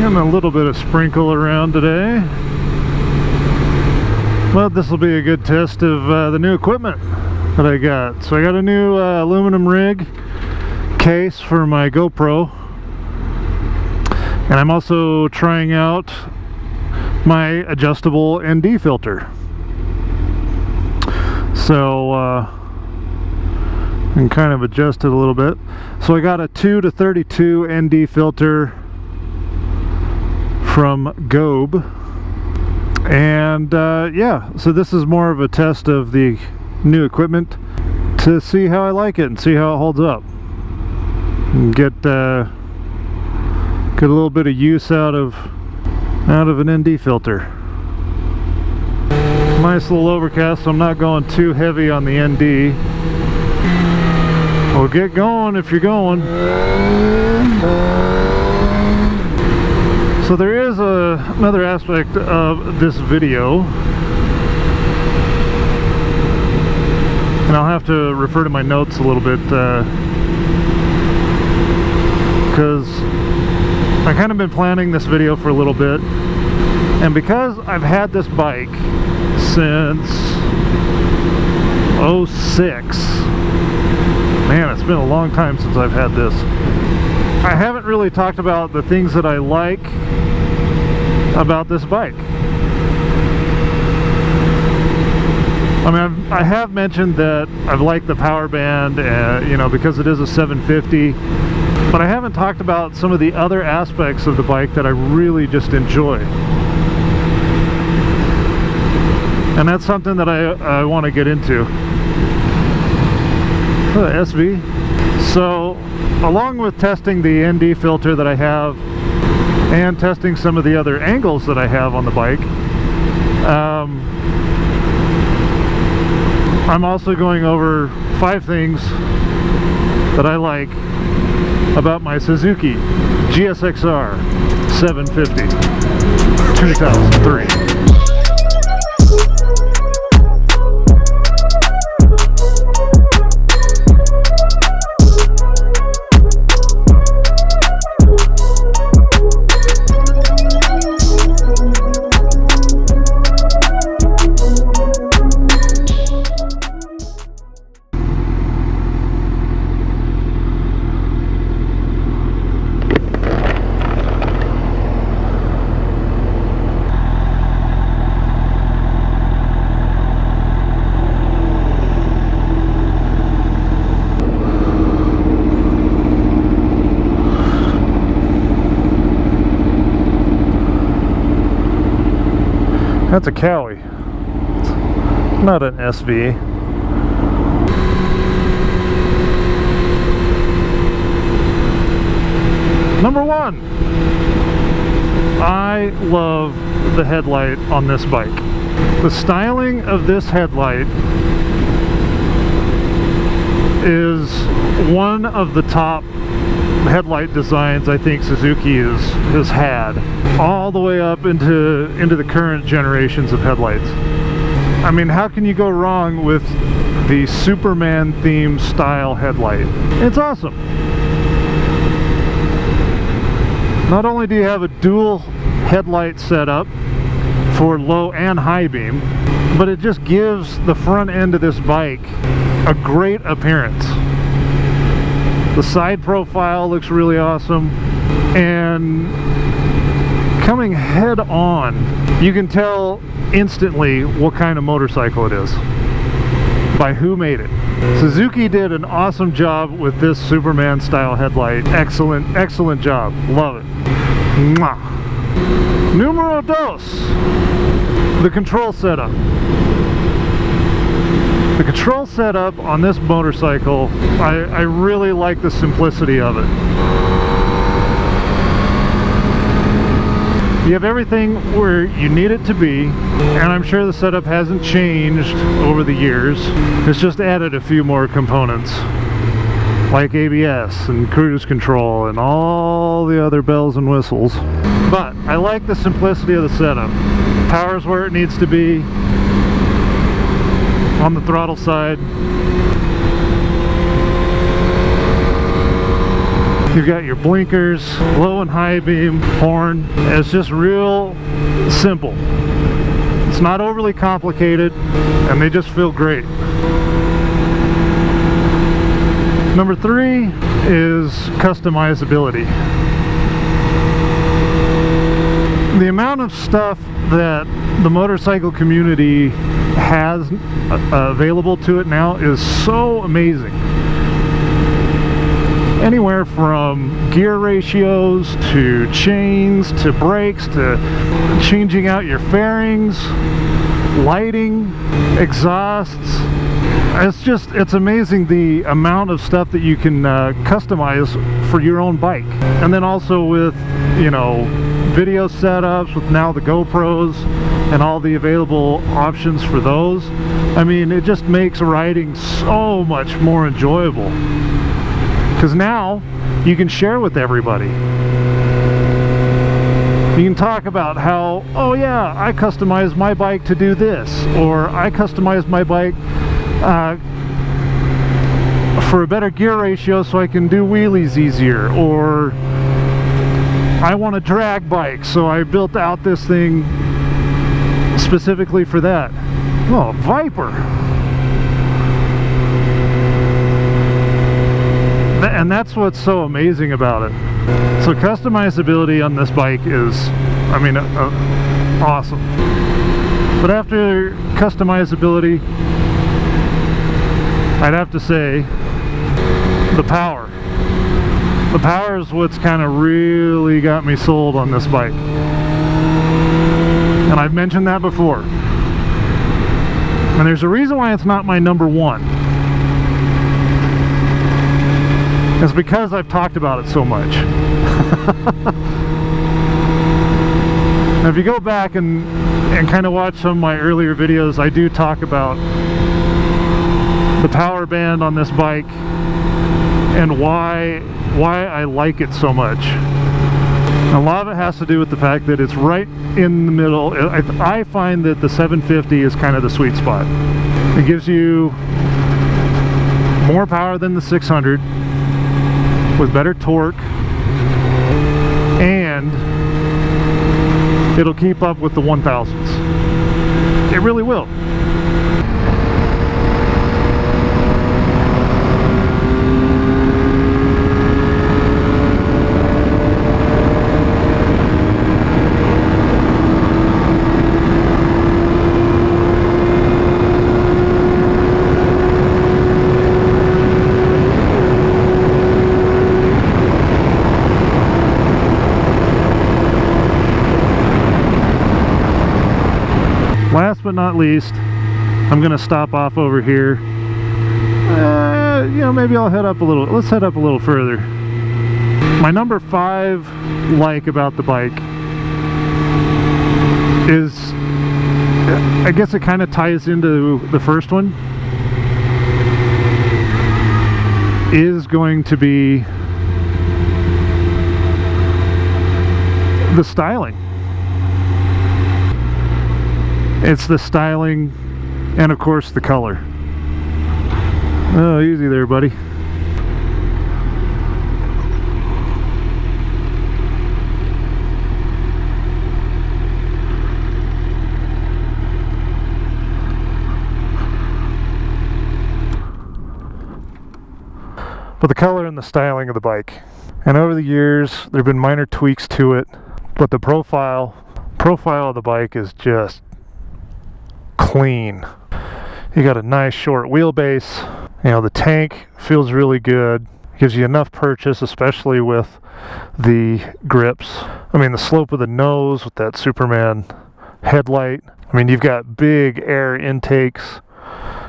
And a little bit of sprinkle around today. But this will be a good test of the new equipment that I got. So I got a new aluminum rig case for my GoPro. And I'm also trying out my adjustable ND filter. So I can kind of adjust it a little bit. So I got a 2 to 32 ND filter from Gsxr, and yeah, so this is more of a test of the new equipment to see how I like it and see how it holds up, and get a little bit of use out of an ND filter. Nice little overcast, so I'm not going too heavy on the ND. Well, get going if you're going. So there is another aspect of this video, and I'll have to refer to my notes a little bit because I've kind of been planning this video for a little bit, and because I've had this bike since '06, man, it's been a long time since I've had this. I haven't really talked about the things that I like about this bike. I mean, I have mentioned that I've liked the power band, you know, because it is a 750, but I haven't talked about some of the other aspects of the bike that I really just enjoy. And that's something that I want to get into. SV. So, along with testing the ND filter that I have and testing some of the other angles that I have on the bike, I'm also going over 5 things that I like about my Suzuki Gsxr 750 2003. That's a Cowie, not an SV. Number 1, I love the headlight on this bike. The styling of this headlight is one of the top headlight designs I think Suzuki has had, all the way up into the current generations of headlights. I mean, how can you go wrong with the Superman themed style headlight? It's awesome. Not only do you have a dual headlight setup for low and high beam, but it just gives the front end of this bike a great appearance. The side profile looks really awesome, and coming head on, you can tell instantly what kind of motorcycle it is by who made it. Suzuki did an awesome job with this Superman style headlight. Excellent, excellent job. Love it. Mwah. Numero dos, the control setup. The control setup on this motorcycle, I really like the simplicity of it. You have everything where you need it to be, and I'm sure the setup hasn't changed over the years. It's just added a few more components, like ABS and cruise control and all the other bells and whistles. But I like the simplicity of the setup. Power's where it needs to be on the throttle side. You've got your blinkers, low and high beam, horn. It's just real simple. It's not overly complicated, and they just feel great. Number 3 is customizability. The amount of stuff that the motorcycle community has available to it now is so amazing. Anywhere from gear ratios to chains to brakes to changing out your fairings, lighting, exhausts. It's amazing the amount of stuff that you can customize for your own bike. And then also with, you know, video setups with now the GoPros and all the available options for those. I mean, it just makes riding so much more enjoyable. Because now you can share with everybody. You can talk about how, oh yeah, I customized my bike to do this, or I customized my bike for a better gear ratio so I can do wheelies easier, or I want a drag bike so I built out this thing specifically for that. Oh, Viper. And that's what's so amazing about it. So customizability on this bike is, I mean, awesome. But after customizability, I'd have to say the power. The power is what's kind of really got me sold on this bike. And I've mentioned that before. And there's a reason why it's not my number 1. It's because I've talked about it so much. Now if you go back and kind of watch some of my earlier videos, I do talk about the power band on this bike and why I like it so much. A lot of it has to do with the fact that it's right in the middle. I find that the 750 is kind of the sweet spot. It gives you more power than the 600 with better torque, and it'll keep up with the 1000s. It really will. Last but not least, I'm gonna stop off over here. You know, maybe I'll head up a little. Let's head up a little further. My number 5 like about the bike is, I guess it kind of ties into the first one, is going to be the styling. It's the styling and of course the color. Oh, easy there, buddy. But the color and the styling of the bike. And over the years, there have been minor tweaks to it, but the profile of the bike is just clean. You got a nice short wheelbase. You know, the tank feels really good. Gives you enough purchase, especially with the grips. I mean, the slope of the nose with that Superman headlight. I mean, you've got big air intakes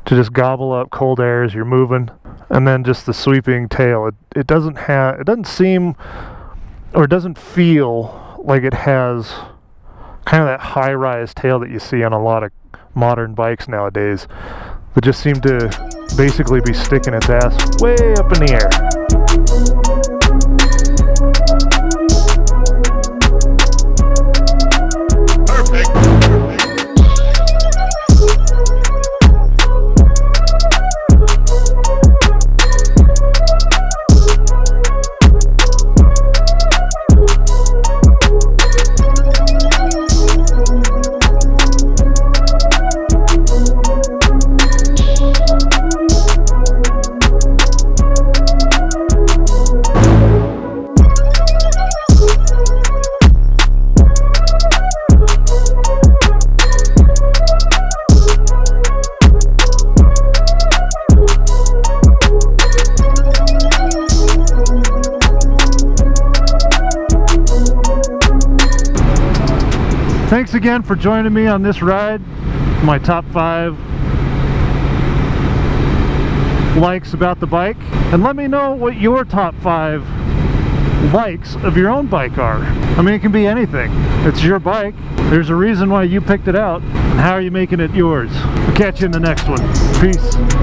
to just gobble up cold air as you're moving. And then just the sweeping tail. It doesn't seem, or it doesn't feel like it has kind of that high-rise tail that you see on a lot of modern bikes nowadays that just seem to basically be sticking its ass way up in the air. Thanks again for joining me on this ride. My top 5 likes about the bike, and let me know what your top 5 likes of your own bike are. I mean, it can be anything. It's your bike. There's a reason why you picked it out, and how are you making it yours? I'll catch you in the next one. Peace.